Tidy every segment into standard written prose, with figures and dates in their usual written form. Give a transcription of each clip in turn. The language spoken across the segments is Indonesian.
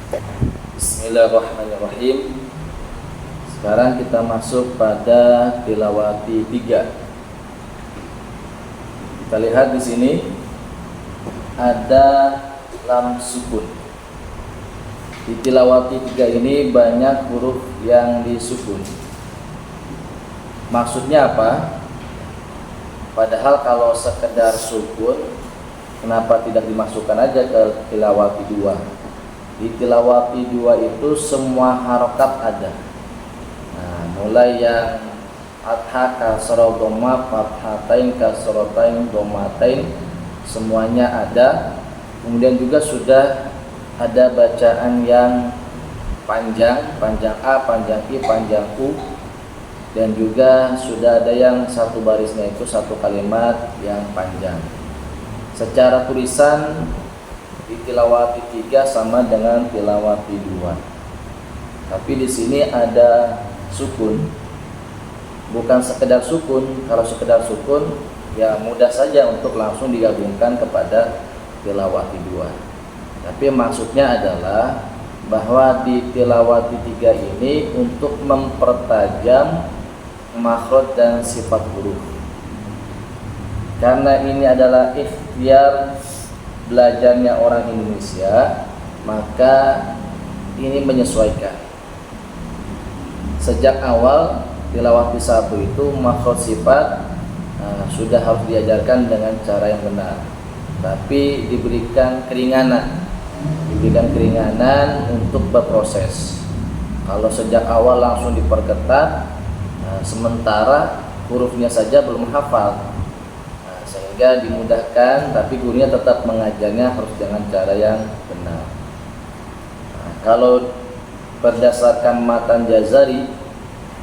Bismillahirrahmanirrahim. Sekarang kita masuk pada tilawati 3. Kita lihat di sini ada lam sukun. Di tilawati 3 ini banyak huruf yang disukun. Maksudnya apa? Padahal kalau sekedar sukun, kenapa tidak dimasukkan aja ke tilawati 2? Di tilawati 2 itu semua harokat ada. Nah, mulai yang fathah, kasrah, dhamma, fathatain, kasratain, dhammatain, semuanya ada. Kemudian juga sudah ada bacaan yang panjang, panjang A, panjang I, panjang U, dan juga sudah ada yang satu barisnya itu satu kalimat yang panjang. Secara tulisan di tilawati 3 sama dengan tilawati 2. Tapi di sini ada sukun. Bukan sekedar sukun. Kalau sekedar sukun ya mudah saja untuk langsung digabungkan kepada tilawati 2. Tapi maksudnya adalah bahwa di tilawati 3 ini untuk mempertajam makhraj dan sifat huruf. Karena ini adalah ikhtiar belajarnya orang Indonesia, maka ini menyesuaikan. Sejak awal tilawati 1 itu makhraj sifat sudah harus diajarkan dengan cara yang benar. Tapi diberikan keringanan untuk berproses. Kalau sejak awal langsung diperketat, sementara hurufnya saja belum hafal, sehingga dimudahkan, tapi gurunya tetap mengajarnya harus dengan cara yang benar. Kalau berdasarkan matan Jazari,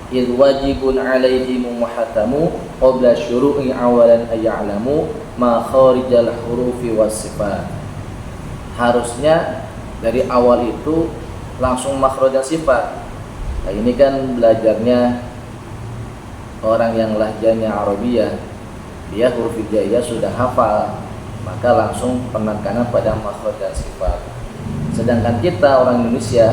id wajibun alaihim muhatamu qabla syuru'i awalan ay'alamu ma kharijal hurufi was sifat. Harusnya dari awal itu langsung makhraj dan sifat. Nah, ini kan belajarnya orang yang lahjanya Arabiyah, dia huruf hijaiyah sudah hafal, maka langsung penekanan pada makhraj dan sifat. Sedangkan kita orang Indonesia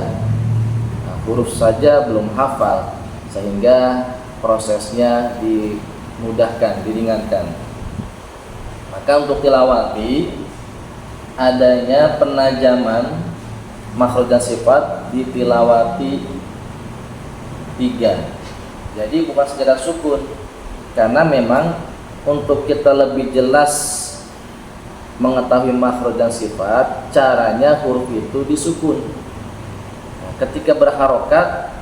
huruf saja belum hafal, sehingga prosesnya dimudahkan, diringankan. Maka untuk tilawati adanya penajaman makhraj dan sifat di tilawati 3. Jadi bukan sekedar sukun, karena memang untuk kita lebih jelas mengetahui makhraj dan sifat, caranya huruf itu disukun. Nah, ketika berharokat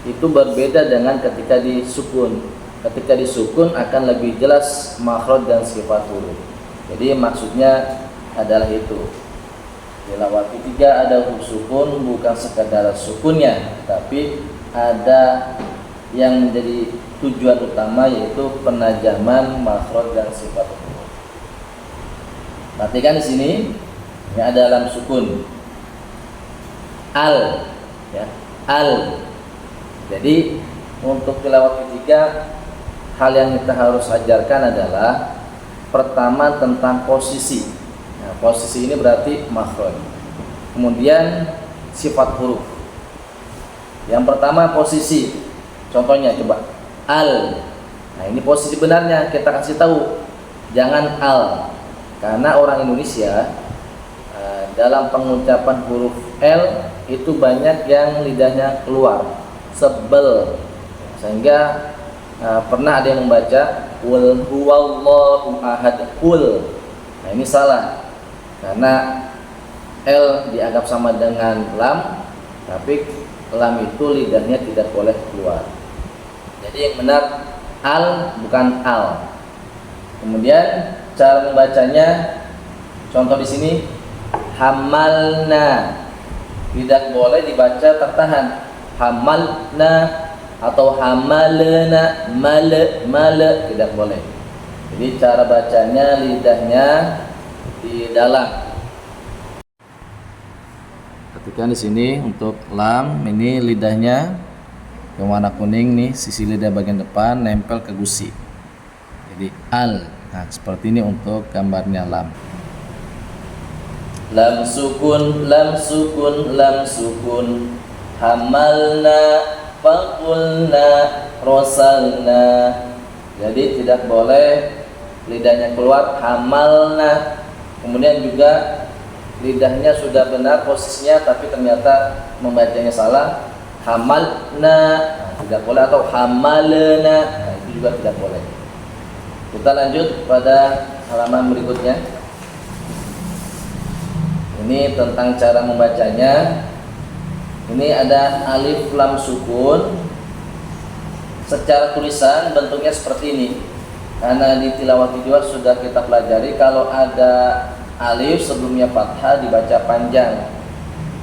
itu berbeda dengan ketika disukun. Ketika disukun akan lebih jelas makhraj dan sifat huruf. Jadi maksudnya adalah itu. Tilawati 3 ada huruf sukun, bukan sekadar sukunnya, tapi ada yang menjadi tujuan utama, yaitu penajaman makhraj dan sifat huruf. Perhatikan di sini, ini ada lam sukun. Al, ya, al. Jadi untuk tilawati 3, hal yang kita harus ajarkan adalah pertama tentang posisi. Nah, posisi ini berarti makhraj. Kemudian sifat huruf. Yang pertama posisi. Contohnya coba al. Nah, ini posisi benarnya kita kasih tahu. Jangan al. Karena orang Indonesia dalam pengucapan huruf L itu banyak yang lidahnya keluar, sebel. Sehingga pernah ada yang membaca qul huwallahu ahad, qul. Nah, ini salah. Karena L dianggap sama dengan lam, tapi lam itu lidahnya tidak boleh keluar. Jadi yang benar al, bukan al. Kemudian cara membacanya, contoh di sini hamalna, tidak boleh dibaca tertahan. Hamalna atau hamalna, male tidak boleh. Jadi cara bacanya lidahnya di dalam. Ketika di sini untuk lam, ini lidahnya yang warna kuning nih, sisi lidah bagian depan nempel ke gusi. Jadi al. Nah, seperti ini untuk gambarnya lam. lam sukun, lam sukun, lam sukun. Hamalna, faqulna, rosalna. Jadi tidak boleh lidahnya keluar, hamalna. Kemudian juga lidahnya sudah benar posisinya, tapi ternyata membacanya salah, hamalna, nah, tidak boleh, atau hamalna, nah, itu juga tidak boleh. Kita lanjut pada halaman berikutnya. Ini tentang cara membacanya. Ini ada alif lam sukun. Secara tulisan bentuknya seperti ini. Karena di tilawah kedua sudah kita pelajari, kalau ada alif sebelumnya fathah dibaca panjang.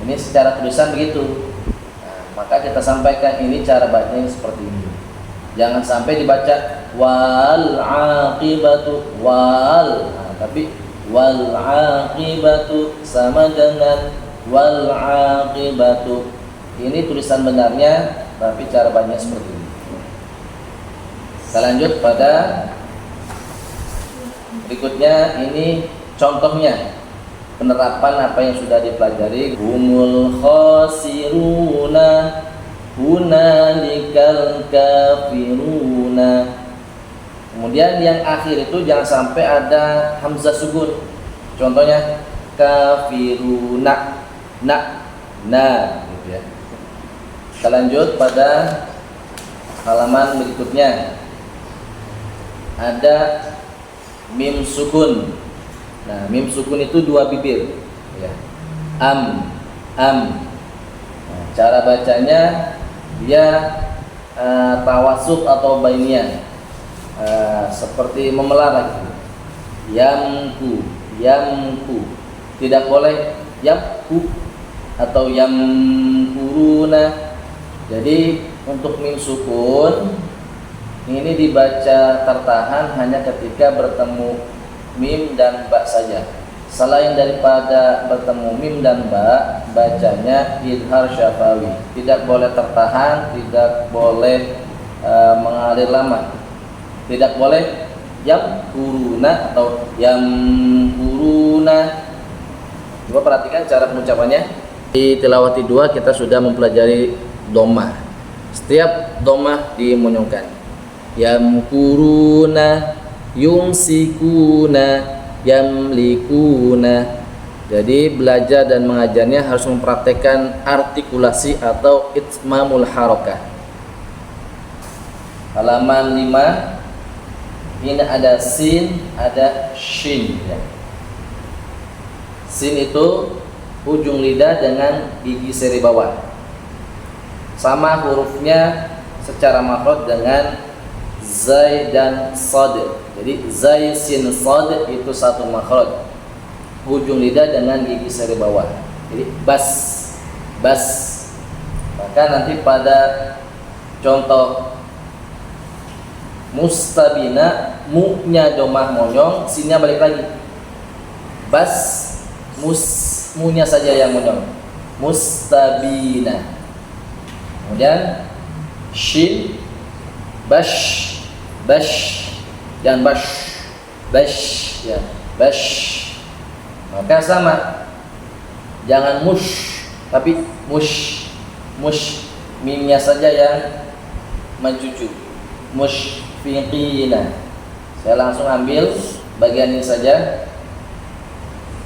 Ini secara tulisan begitu. Nah, maka kita sampaikan ini cara bacanya seperti ini. Jangan sampai dibaca wal aqibatu wal, nah, tapi wal aqibatu sama dengan wal aqibatu. Ini tulisan benarnya, tapi cara bacanya seperti ini. Kita lanjut pada berikutnya. Ini contohnya penerapan apa yang sudah dipelajari. Humul khasiruna hunalikal kafiruna. Kemudian yang akhir itu jangan sampai ada hamzah sukun. Contohnya kafiruna, na, gitu ya. Kita lanjut pada halaman berikutnya. Ada mim sukun. Nah, mim sukun itu dua bibir, ya. Am. Nah, cara bacanya dia tawasut atau bainiyah, seperti memelar lagi. Yamku. Tidak boleh yamku atau yamkuruna. Jadi untuk mim sukun ini dibaca tertahan hanya ketika bertemu mim dan ba saja. Selain daripada bertemu mim dan ba, bacanya idhar syafawi. Tidak boleh tertahan, tidak boleh mengalir lama. Tidak boleh yamkuruna atau yamkuruna. Coba perhatikan cara pengucapannya. Di tilawati 2 kita sudah mempelajari dhammah. Setiap dhammah dimonyongkan. Yamkuruna, yumsikuna, yamlikuna. Jadi belajar dan mengajarnya harus mempraktekkan artikulasi atau itmamul harakah. Halaman 5. Ini ada sin, ada shin, ya. Sin itu ujung lidah dengan gigi seri bawah. Sama hurufnya secara makhraj dengan zai dan sad. Jadi zai sin sad itu satu makhraj. Ujung lidah dengan gigi seri bawah. Jadi bas. Maka nanti pada contoh mustabina, mu-nya domah monyong, sinnya balik lagi. Bas, mu-nya saja yang monyong. Mustabina. Kemudian shin, bash, dan bash, ya, bash. Maka sama, jangan mush, tapi mush, mimnya saja yang mencucu. Mushfiqina. Saya langsung ambil bagian ini saja.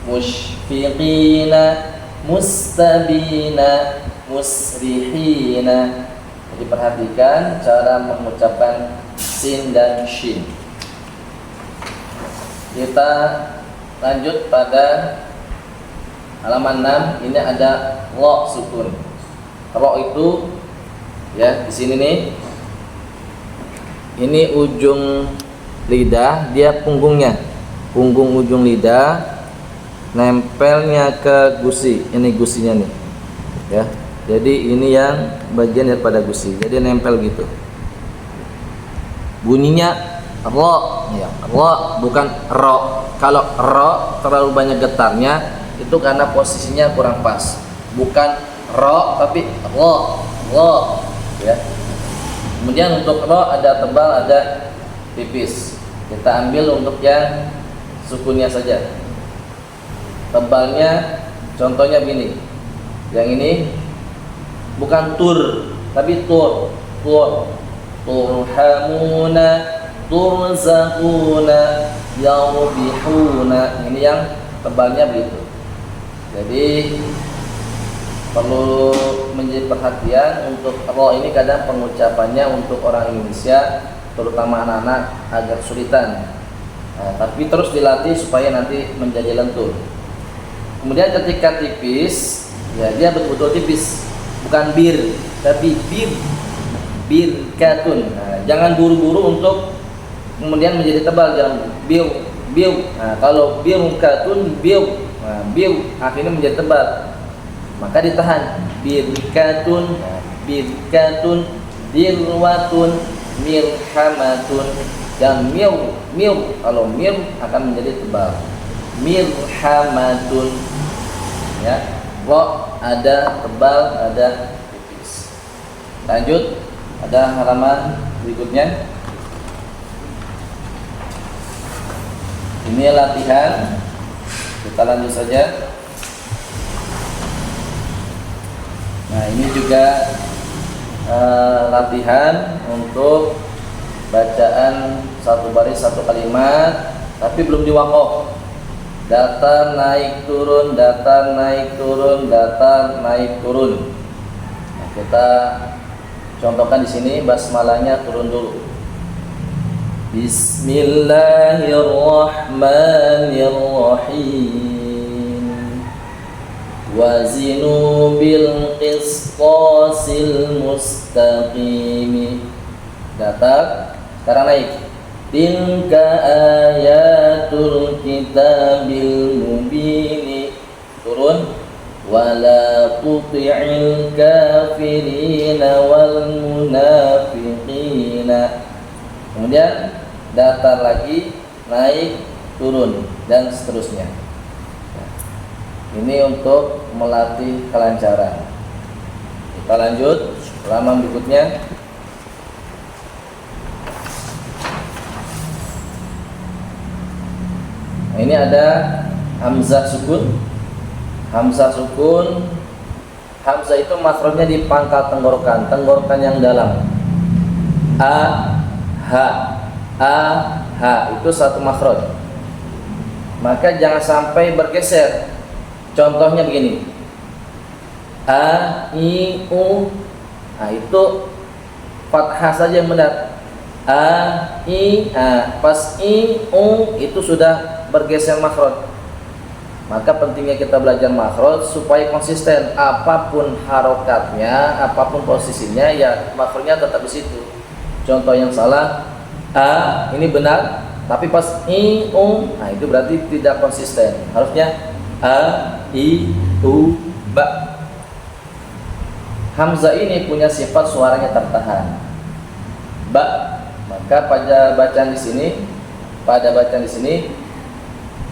Mushfiqina, mustabina, musrihina. Jadi perhatikan cara mengucapkan sin dan shin. Kita lanjut pada halaman 6. Ini ada ro sukun. Ro itu ya di sini nih. Ini ujung lidah, dia punggungnya, punggung ujung lidah, nempelnya ke gusi. Ini gusinya nih, ya. Jadi ini yang bagian daripada gusi. Jadi nempel gitu. Bunyinya ro, ya, ro bukan ro. Kalau ro terlalu banyak getarnya, itu karena posisinya kurang pas. Bukan ro tapi ro, ya. Kemudian untuk ro ada tebal, ada tipis. Kita ambil untuk yang sukunnya saja. Tebalnya Contohnya begini. Yang ini bukan tur, tapi tur. Turhamuna, turzaquna, yarbihuna. Ini yang tebalnya begitu. Jadi perlu menjadi perhatian untuk ro ini, kadang pengucapannya untuk orang Indonesia terutama anak-anak agak kesulitan. Tapi terus dilatih supaya nanti menjadi lentur. Kemudian ketika tipis, ya dia betul-betul tipis, bukan bir, tapi birkatun. Jangan buru-buru untuk kemudian menjadi tebal, jangan bil. Kalau birkatun bil akhirnya menjadi tebal, maka ditahan. Birkatun, dirwatun, mirhamatun, dan kalau mil akan menjadi tebal. Mirhamatun, ya, ro ada tebal, ada tipis. Lanjut, ada halaman berikutnya. Ini latihan, kita lanjut saja. Nah, ini juga latihan untuk bacaan satu baris satu kalimat, tapi belum diwakof. Datar naik turun, datar naik turun, datar naik turun. Nah, kita contohkan di sini basmalahnya turun dulu. Bismillahirrahmanirrahim. Wazinu bil qisqasil mustaqim. Datar, sekarang naik. Tilka ayatul kitabil mubin. Turun. Wala tuti'il kafirina wal munafiqina. Kemudian datar lagi, naik, turun, dan seterusnya. Ini untuk melatih kelancaran. Kita lanjut halaman berikutnya. Nah, ini ada hamzah sukun. Hamzah sukun, hamzah itu makhrajnya di pangkal tenggorokan yang dalam. A, ha, itu satu makhraj. Maka jangan sampai bergeser. Contohnya begini. A, I, U. Nah, itu fathah saja yang benar. A, I, A. Pas I, U itu sudah bergeser makhraj. Maka pentingnya kita belajar makhraj supaya konsisten, apapun harokatnya, apapun posisinya, ya makhrajnya tetap di situ. Contoh yang salah, a ini benar, tapi pas i, u, nah itu berarti tidak konsisten. Harusnya a, i, u, ba. Hamzah ini punya sifat suaranya tertahan. Ba. Maka pada bacaan di sini,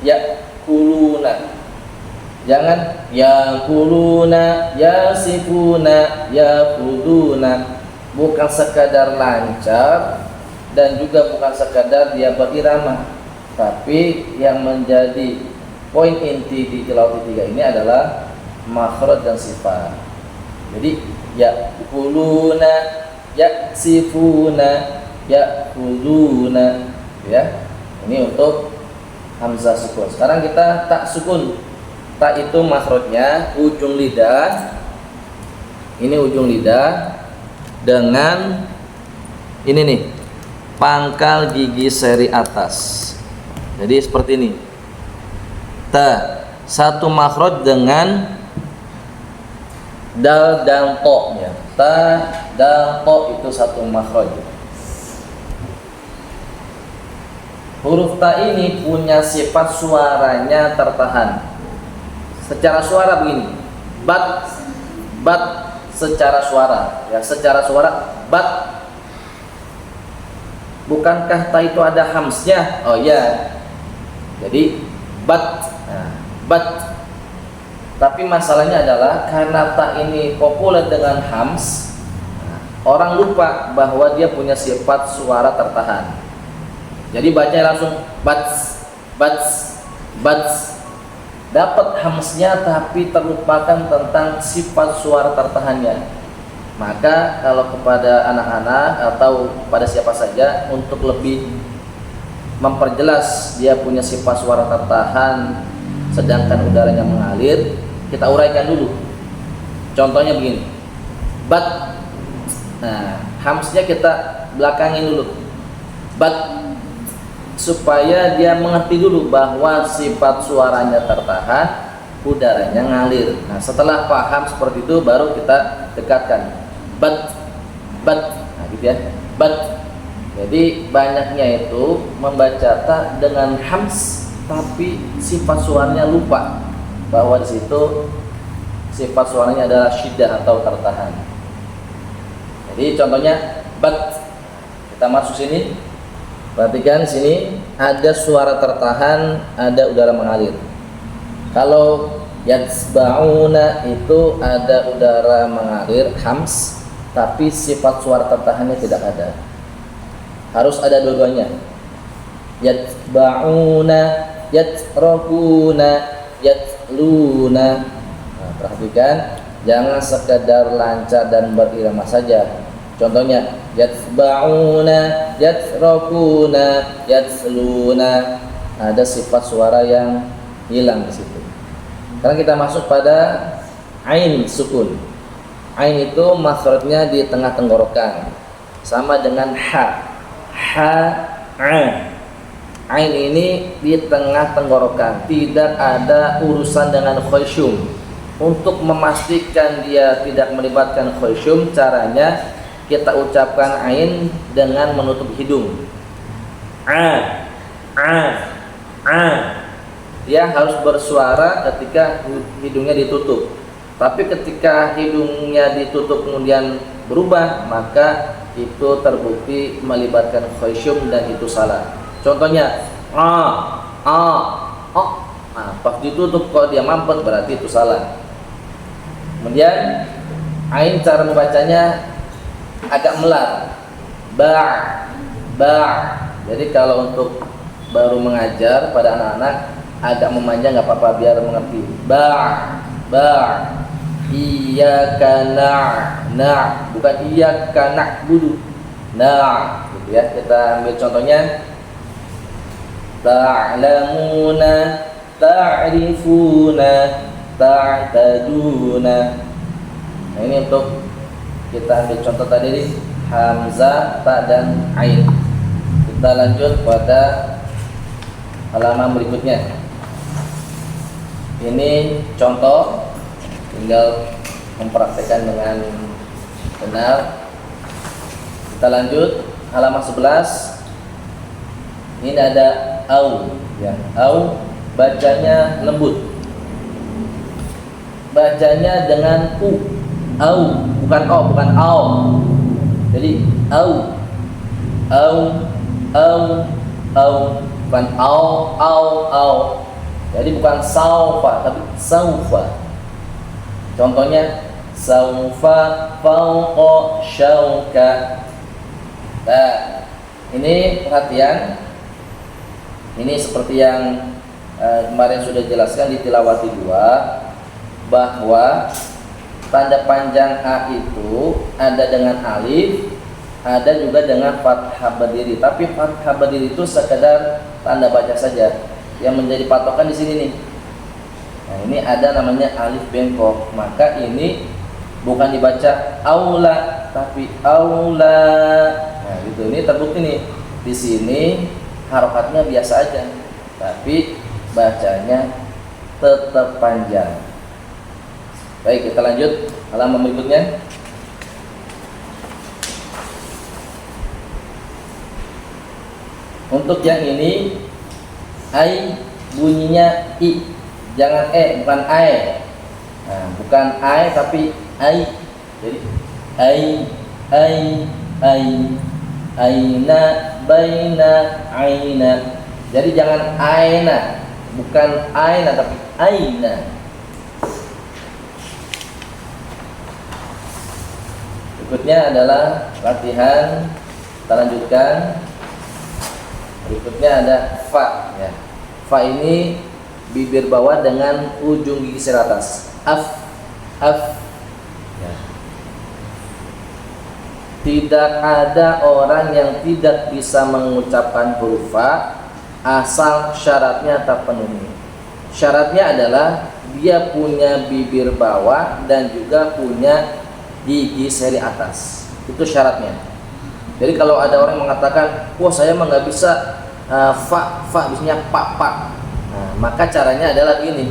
ya kuluna. Jangan ya kuluna, ya sifuna, ya kuduna. Bukan sekadar lancar dan juga bukan sekadar dia berirama, tapi yang menjadi poin inti di tilawah tiga ini adalah makhraj dan sifat. Jadi ya kuluna, ya sifuna, ya kuduna, ya. Ini untuk hamzah sukun. Sekarang kita tak sukun. Tak itu makhrajnya ujung lidah. Ini ujung lidah dengan ini nih, pangkal gigi seri atas. Jadi seperti ini. Ta, satu makhraj dengan dal dan to ya. Ta, dal, to itu satu makhraj. Huruf ta ini punya sifat suaranya tertahan. Secara suara begini, bat secara suara, ya secara suara bat. Bukankah ta itu ada hamsnya? Oh ya, jadi bat, nah, bat. Tapi masalahnya adalah karena ta ini populer dengan hams, orang lupa bahwa dia punya sifat suara tertahan. Jadi baca langsung bats. dapat hamsnya tapi terlupakan tentang sifat suara tertahannya. Maka kalau kepada anak-anak atau pada siapa saja untuk lebih memperjelas dia punya sifat suara tertahan sedangkan udaranya mengalir, kita uraikan dulu. Contohnya begini, bat. Nah, hamsnya kita belakangin dulu, bat, supaya dia mengerti dulu bahwa sifat suaranya tertahan, udaranya ngalir. Nah, setelah paham seperti itu baru kita dekatkan, bat, bat. Nah, gitu ya, bat. Jadi banyaknya itu membaca ta dengan hams tapi sifat suaranya lupa bahwa di situ sifat suaranya adalah syiddah atau tertahan. Jadi contohnya bat, kita masuk sini, perhatikan sini ada suara tertahan, ada udara mengalir. Kalau yatsba'una itu ada udara mengalir hams tapi sifat suara tertahannya tidak ada. Harus ada dua-duanya. Yatba'una, yatrakuna, yatluna. Nah, perhatikan, jangan sekedar lancar dan berirama saja. Contohnya yatba'una, yatrakuna, yatluna. Ada sifat suara yang hilang di situ. Sekarang kita masuk pada ain sukun. Ain itu makhrajnya di tengah tenggorokan, sama dengan ha. Ha, a. Ain ini di tengah tenggorokan, tidak ada urusan dengan khusyum. Untuk memastikan dia tidak melibatkan khusyum, caranya kita ucapkan ain dengan menutup hidung. A, a. Dia harus bersuara ketika hidungnya ditutup. Tapi ketika hidungnya ditutup kemudian berubah, maka itu terbukti melibatkan khusyum dan itu salah. Contohnya nah, pas ditutup kalau dia mampet berarti itu salah. Kemudian ain cara membacanya agak melar, ba. Jadi kalau untuk baru mengajar pada anak-anak agak memanjang nggak apa-apa biar mengerti. Ba. Iyyaka na, bukan iyyaka na'budu. Nah, gitu ya. Kita ambil contohnya. Ta'lamuna, ta'rifuna, ta'taduna. Nah, ini untuk kita ambil contoh tadi nih, hamzah, ta dan ain. Kita lanjut pada halaman berikutnya. Ini contoh, tinggal mempraktekkan dengan benar. Kita lanjut halaman 11. Ini ada au, ya. Au bacanya lembut. Bacanya dengan u. Au, bukan o, bukan au. Jadi au, bukan au. Jadi bukan saufa tapi saufa. Contohnya saufa fauqa syauka. Nah, ini perhatian. Ini seperti yang kemarin sudah jelaskan di tilawati 2, bahwa tanda panjang a itu ada dengan alif, ada juga dengan fathah berdiri. Tapi fathah berdiri itu sekedar tanda baca saja. Yang menjadi patokan di sini nih. Nah, ini ada namanya alif bengkok. Maka ini bukan dibaca aula tapi aula. Nah, gitu. Ini terbukti nih. Di sini harokatnya biasa aja, tapi bacanya tetap panjang. Baik, kita lanjut halaman berikutnya. Untuk yang ini ai bunyinya i, jangan e, bukan ae. Nah, bukan ae tapi ai. Jadi ai, aina, baina, aina. Jadi jangan aina, bukan aina tapi aina. Berikutnya adalah latihan. Kita lanjutkan. Berikutnya ada fa, ya. Fa ini bibir bawah dengan ujung gigi seri atas. Af, af. Ya. Tidak ada orang yang tidak bisa mengucapkan huruf fa asal syaratnya terpenuhi. Syaratnya adalah dia punya bibir bawah dan juga punya gigi seri atas. Itu syaratnya. Jadi kalau ada orang yang mengatakan, wah saya mah nggak bisa fa bisanya pak. Nah, maka caranya adalah ini.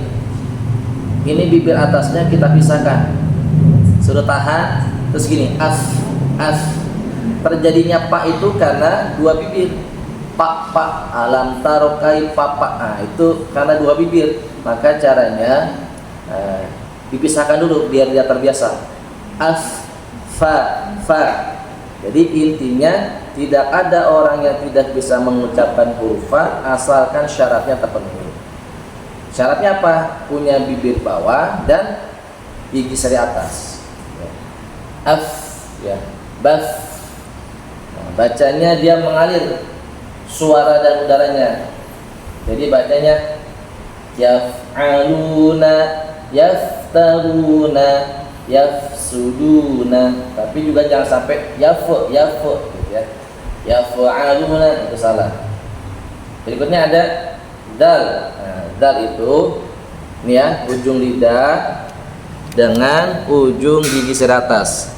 Ini bibir atasnya kita pisahkan. Sudah tahan, terus gini, af. Terjadinya pak itu karena dua bibir. Pak, alam tarokai papa. Nah, itu karena dua bibir. Maka caranya dipisahkan dulu biar dia terbiasa. Af, fa. Jadi intinya tidak ada orang yang tidak bisa mengucapkan huruf fa asalkan syaratnya terpenuhi. Syaratnya apa? Punya bibir bawah dan gigi seri atas. Af, ya, baf. Nah, bacanya dia mengalir suara dan udaranya. Jadi bacanya yaf'aluna, yaftaruna, yafsuduna. Tapi juga jangan sampai yafu gitu ya. Yaf'aluna itu salah. Berikutnya ada dal. Nah, dal itu ini ya, ujung lidah dengan ujung gigi seri atas.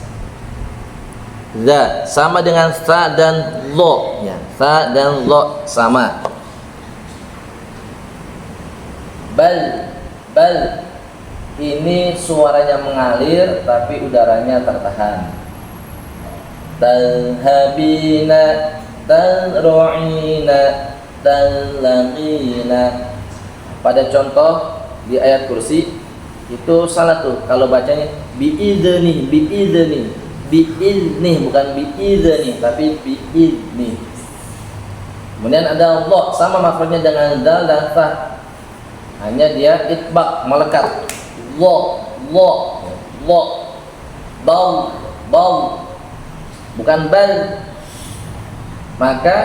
Za sama dengan sa dan lo ya. Sa dan lo sama. Bal ini suaranya mengalir tapi udaranya tertahan. Talhabina, talru'ina, tallaqina. Pada contoh di ayat kursi itu salah tuh kalau bacanya bi'idzni, bukan bi'idzni tapi bi'idzni. Kemudian ada Allah sama makhrajnya dengan dal dan fa. Hanya dia itbaq melekat. Lo, bal, bukan bal. Maka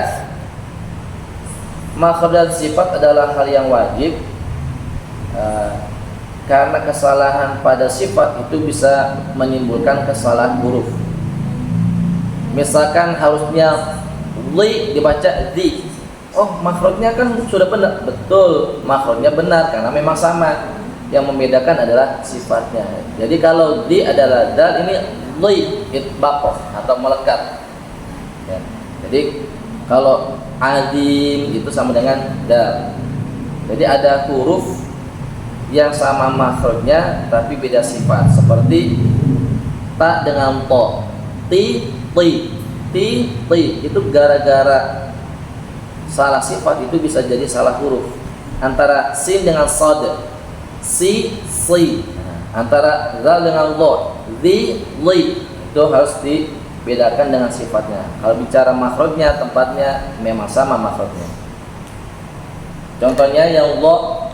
makhraj dan sifat adalah hal yang wajib. Karena kesalahan pada sifat itu bisa menimbulkan kesalahan huruf. Misalkan harusnya li dibaca di. Oh, makhrajnya kan sudah benar. Betul, makhrajnya benar karena memang sama. Yang membedakan adalah sifatnya. Jadi kalau di adalah dal, ini li itbaq atau melekat. Ya. Jadi kalau adim itu sama dengan dal. Jadi ada huruf yang sama makhrajnya tapi beda sifat, seperti ta dengan to, ti itu gara-gara salah sifat itu bisa jadi salah huruf. Antara sin dengan sad, si. Antara zal dengan lo, li itu harus dibedakan dengan sifatnya. Kalau bicara makhrajnya, tempatnya memang sama makhrajnya. Contohnya yang lo,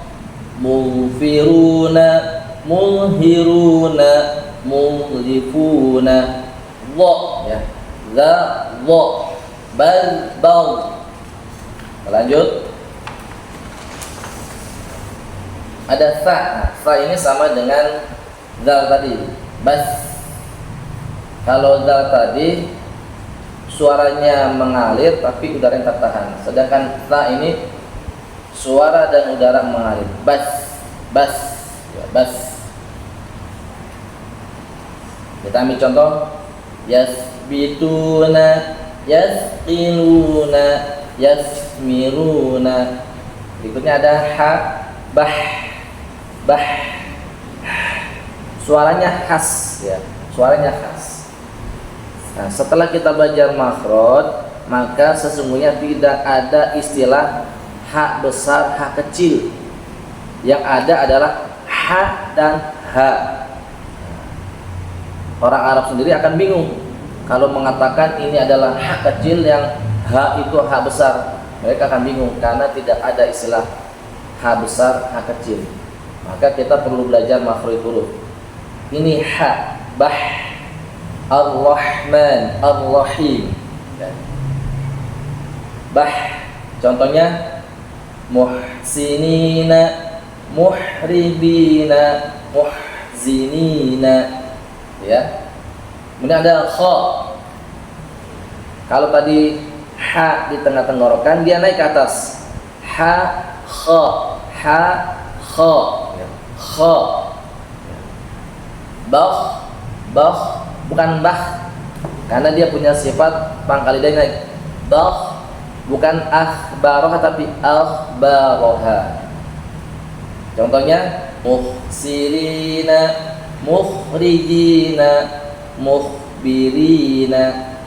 mulfiruna, mulhiruna, mulifuna. Lo ya, za lo, bal. Lanjut. Ada sa. Sa ini sama dengan zal tadi, bas. Kalau zal tadi suaranya mengalir tapi udara yang tertahan. Sedangkan sa ini suara dan udara mengalir. Bas. Ya, bas. Kita ambil contoh. Yasbituna, yasqiluna, yasmiruna. Berikutnya ada ha, bah. Suaranya khas ya, suaranya khas. Nah, setelah kita belajar makhraj, maka sesungguhnya tidak ada istilah ha besar, ha kecil. Yang ada adalah ha dan ha. Orang Arab sendiri akan bingung kalau mengatakan ini adalah ha kecil, yang ha itu ha besar. Mereka akan bingung karena tidak ada istilah ha besar, ha kecil. Maka kita perlu belajar makhraj huruf. Ini ha, bah, ar-Rahman, ar-Rahim. Bah, contohnya muhsinina, muhribina, muhzinina, ya. Kemudian ada kha. Kalau tadi ha di tengah tenggorokan, dia naik ke atas. Ha, kha, ha, kha, kha. Bah, bah, bukan bah, karena dia punya sifat pangkal lidah naik. Bah, bukan akhbaroha tapi akhbaroha. Contohnya muhsirina, mukhrijina, mukhbirina.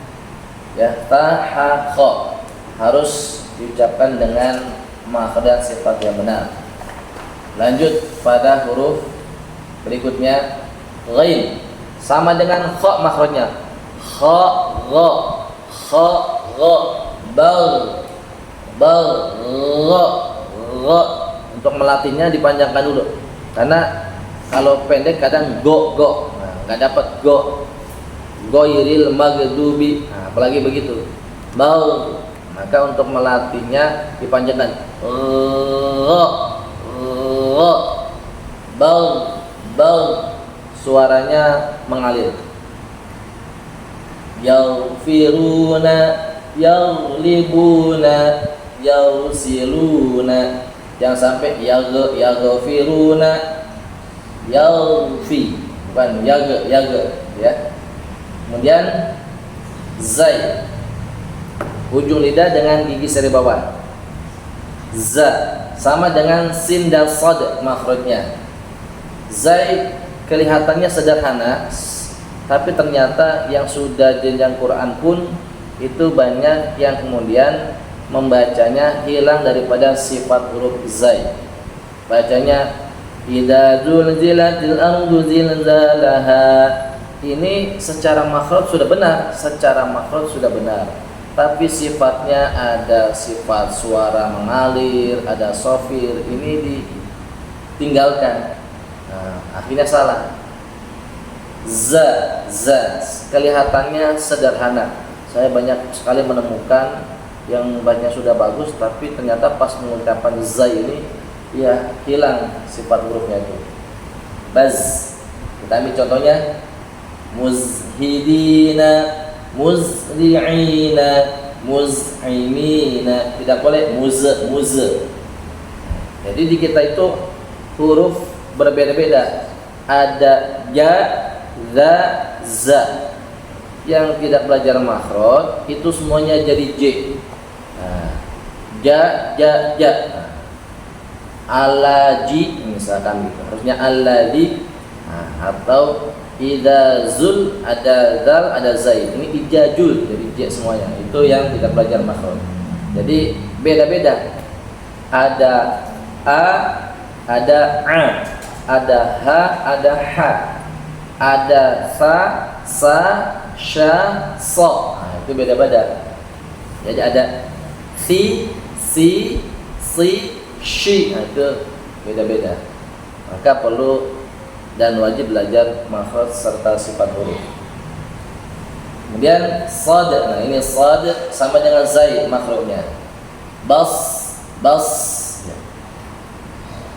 Ya, ta, ha, kha harus diucapkan dengan makhraj sifat yang benar. Lanjut pada huruf berikutnya, ghain. Sama dengan kha makhrajnya. Kha, gha, kha, gha, bal, bal, gha, gha. Untuk melatihnya dipanjangkan dulu. Karena kalau pendek kadang go, go. Nah, enggak dapat go. Ghairil maghdubi. Nah, apalagi begitu. Bal. Maka untuk melatihnya dipanjangkan. Gha, gha. Bal, bal. Suaranya mengalir. Yaghfiruna, yaghlibuna, yausiluna. Jangan sampai yaghfiruna, yaghfi, bukan yag, ya. Kemudian zai, ujung lidah dengan gigi seri bawah. Za sama dengan sin dan sad makhrajnya. Zai kelihatannya sederhana, tapi ternyata yang sudah jenjang Quran pun itu banyak yang kemudian membacanya hilang daripada sifat huruf zai. Bacanya idza zulzilatil ardu zilzalaha. Ini secara makhraj sudah benar, tapi sifatnya ada sifat suara mengalir, ada sofir, ini ditinggalkan. Nah, akhirnya salah. Za, kelihatannya sederhana. Saya banyak sekali menemukan yang bacanya sudah bagus, tapi ternyata pas mengucapkan za ini ya hilang sifat hurufnya itu. Baz. Kita ambil contohnya, muzhidina, muzri'ina, muz'imina. Tidak boleh muz. Jadi di kita itu huruf berbeda-beda. Ada ja, za, za. Yang tidak belajar makhraj itu semuanya jadi j. Nah, ja. Nah, alaji misalkan gitu. Harusnya alladhi. Nah, atau idza zul, ada zal, ada zai. Ini ijajul, jadi j semuanya. Itu yang tidak belajar makhraj. Jadi beda-beda. Ada a, ada a, ada ha, ada ha. Ada sa, sya, so. Nah, itu beda-beda. Jadi ada si, shi. Nah, itu beda-beda. Maka perlu dan wajib belajar makhraj serta sifat huruf. Kemudian sad. Nah, ini sad sama dengan zai makhrajnya. Bas.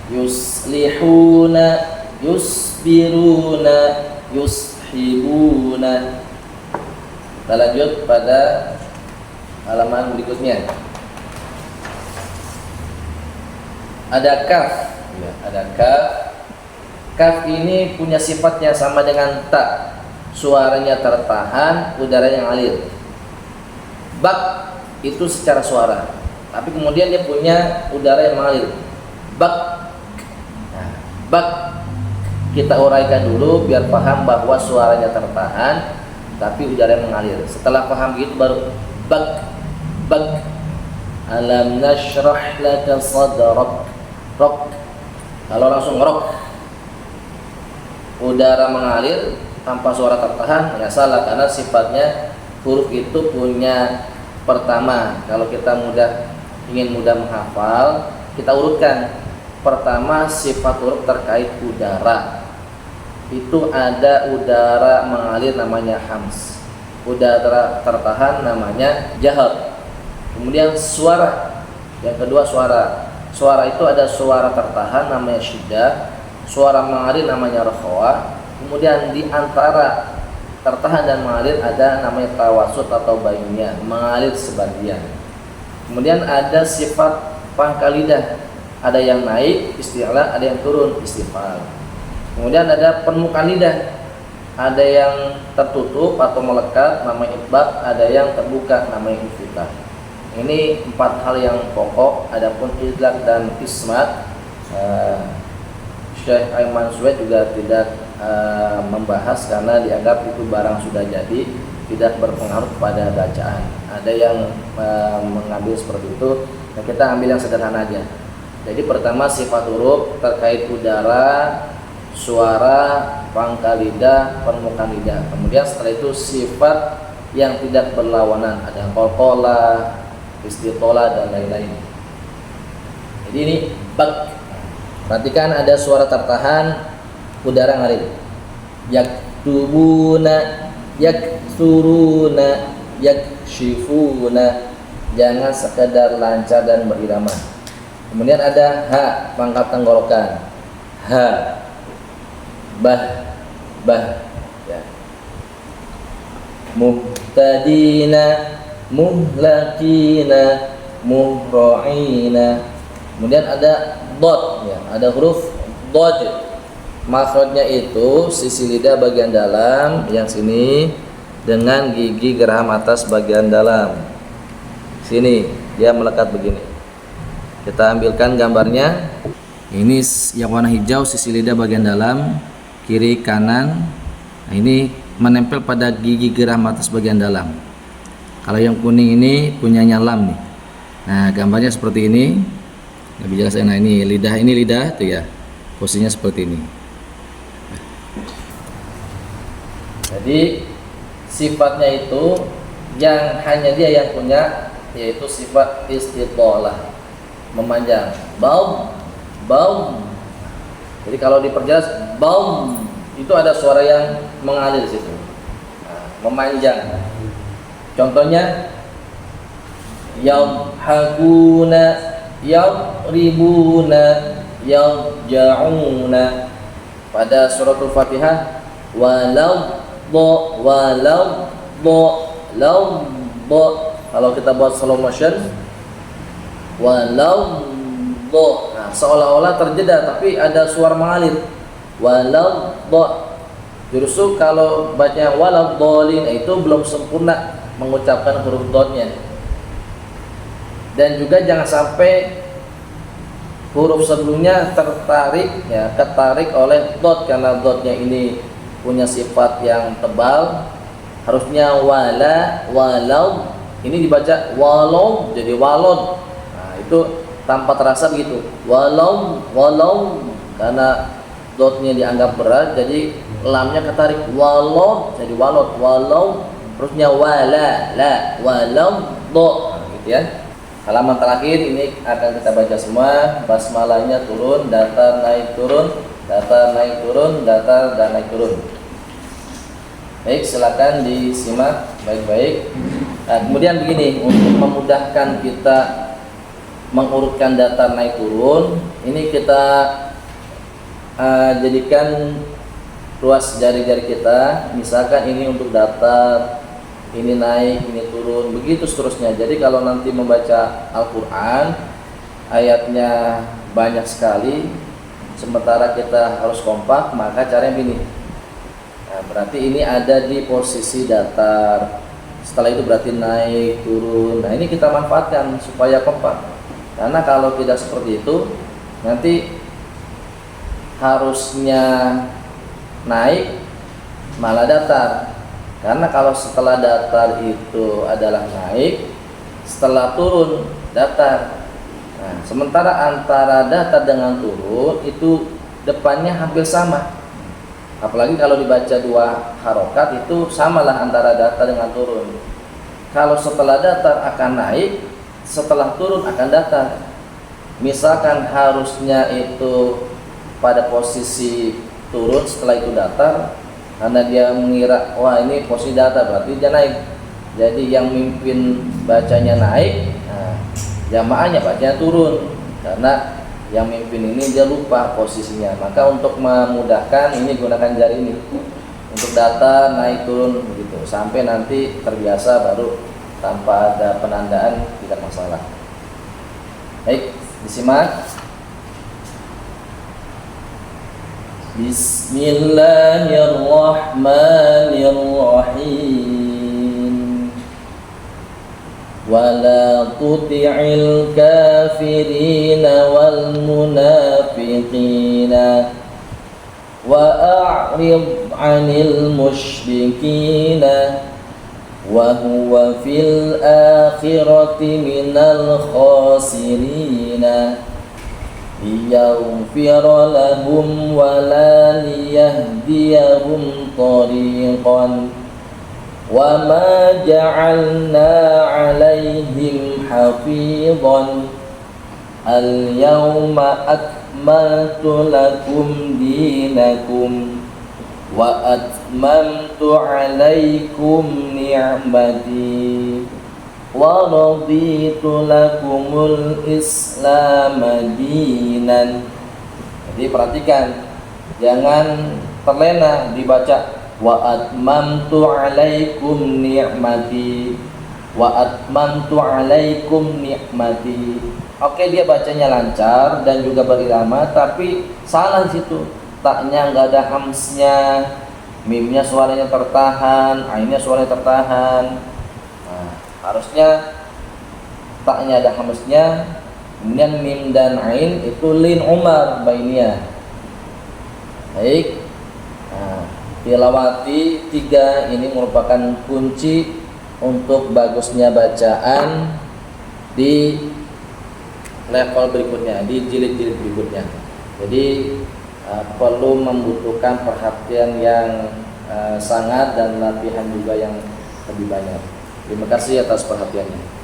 Yuslihuna, yusbiruna, yushibuna. Kita lanjut pada halaman berikutnya. Ada kaf, ya, ada kaf. Kaf ini punya sifatnya sama dengan ta. Suaranya tertahan, udaranya ngalir. Bak itu secara suara, tapi kemudian dia punya udara yang mengalir. Bak. Nah, bak kita uraikan dulu biar paham bahwa suaranya tertahan tapi udara mengalir. Setelah paham gitu baru bak. Alam nashrah laka sadrak. Rok. Kalau langsung rok, udara mengalir tanpa suara tertahan, ya salah, karena sifatnya huruf itu punya pertama. Kalau kita ingin mudah menghafal, kita urutkan. Pertama sifat huruf terkait udara. Itu ada udara mengalir namanya hams. Udara tertahan namanya jahar. Kemudian suara. Yang kedua suara. suara itu ada suara tertahan namanya syiddah, suara mengalir namanya rakhwa, kemudian di antara tertahan dan mengalir ada namanya tawasut atau bainnya, mengalir sebagian. Kemudian ada sifat pangkal lidah, ada yang naik isti'la, ada yang turun istifal. Kemudian ada permukaan lidah, ada yang tertutup atau melekat namanya itbaq, ada yang terbuka namanya infitah. Ini 4 hal yang pokok. Adapun idlaq dan ismat, Syekh Aiman Sued juga tidak membahas karena dianggap itu barang sudah jadi, tidak berpengaruh pada bacaan. Ada yang mengambil seperti itu, nah kita ambil yang sederhana aja. Jadi pertama sifat huruf terkait udara, suara, pangkal lidah, permukaan lidah. Kemudian setelah itu sifat yang tidak berlawanan, ada qalqalah, istitolah dan lain-lain. Jadi ini bak. Perhatikan ada suara tertahan, udara ngalir. Yaktubuna, yaksuruna, yakshifuna. Jangan sekedar lancar dan berirama. Kemudian ada ha, pangkat tenggorokan. Ha, bah, ya. Muhtadina, muhlakina, muhra'ina. Kemudian ada dot, ya, ada huruf dot. Makhrajnya itu sisi lidah bagian dalam yang sini dengan gigi geraham atas bagian dalam. Sini dia melekat begini. Kita ambilkan gambarnya. Ini yang warna hijau sisi lidah bagian dalam, kiri kanan. Nah, ini menempel pada gigi geraham atas bagian dalam. Kalau yang kuning ini punyanya lam nih. Nah, gambarnya seperti ini. Lebih jelas. Nah, ini lidah tuh ya. Posisinya seperti ini. Jadi sifatnya itu yang hanya dia yang punya, yaitu sifat istitolah, memanjang. Baum. Jadi kalau diperjelas baum itu ada suara yang mengalir di situ. Nah, memanjang. Contohnya yadhakuna, yadribuna, yadja'una. Pada suratul Fatihah walau kalau kita buat slow motion walau nah, seolah-olah terjeda tapi ada suara mengalir walau justru kalau baca walau dolin itu belum sempurna mengucapkan huruf dotnya. Dan juga jangan sampai huruf sebelumnya ketarik oleh dot, karena dotnya ini punya sifat yang tebal. Harusnya walau, ini dibaca walau jadi walon. Nah, itu tanpa terasa begitu. Walau karena dotnya dianggap berat, jadi lamnya ketarik. Walau jadi walon. Walau harusnya walau do. Nah, gitu ya. Halaman terakhir ini akan kita baca semua. Basmalahnya turun, datar naik turun, datar naik turun, datar dan naik turun. Baik, silakan disimak baik-baik. Nah, kemudian begini, untuk memudahkan kita mengurutkan datar naik turun, ini kita jadikan ruas jari-jari kita. Misalkan ini untuk datar, ini naik, ini turun, begitu seterusnya. Jadi kalau nanti membaca Al-Quran, ayatnya banyak sekali, sementara kita harus kompak, maka caranya begini. Nah, berarti ini ada di posisi datar, setelah itu berarti naik, turun. Nah, ini kita manfaatkan supaya kompak. Karena kalau tidak seperti itu, nanti harusnya naik malah datar. Karena kalau setelah datar itu adalah naik, setelah turun datar. Nah, sementara antara datar dengan turun itu depannya hampir sama. Apalagi kalau dibaca dua harokat itu samalah antara datar dengan turun. Kalau setelah datar akan naik, setelah turun akan datar. Misalkan harusnya itu pada posisi turun, setelah itu datar. Karena dia mengira, wah ini posisi datar berarti dia naik. Jadi yang mimpin bacanya naik, nah, jamaahnya bacanya turun. karena yang mimpin ini dia lupa posisinya. Maka untuk memudahkan ini gunakan jari ini untuk data naik turun begitu sampai nanti terbiasa, baru tanpa ada penandaan tidak masalah. Baik, disimak. Bismillahirrahmanirrahim. Wala tuti'il kafirina wal munafiqina wa a'rid 'anil musyrikina wa huwa fil akhirati minal khasirina. ليغفر لهم ولا ليهديهم طريقا وما جعلنا عليهم حفيظا اليوم أكملت لكم دينكم وأتممت عليكم نعمتي وَرَضِيتُ لَكُمُ الْإِسْلَامَ دِينًا. Jadi perhatikan, jangan terlena dibaca wa atmamtu alaikum ni'mati, wa atmamtu alaikum ni'mati. Oke, dia bacanya lancar dan juga berirama, tapi salah di situ. Taknya nggak ada hamsnya, mimnya suaranya tertahan, ainnya suaranya tertahan. Harusnya taknya ada hamznya, kemudian mim dan ain itu lin umar bainiyah. Baik. Tilawati 3 ini merupakan kunci untuk bagusnya bacaan di level berikutnya, di jilid-jilid berikutnya. Jadi perlu membutuhkan perhatian yang sangat dan latihan juga yang lebih banyak. Terima kasih atas perhatiannya.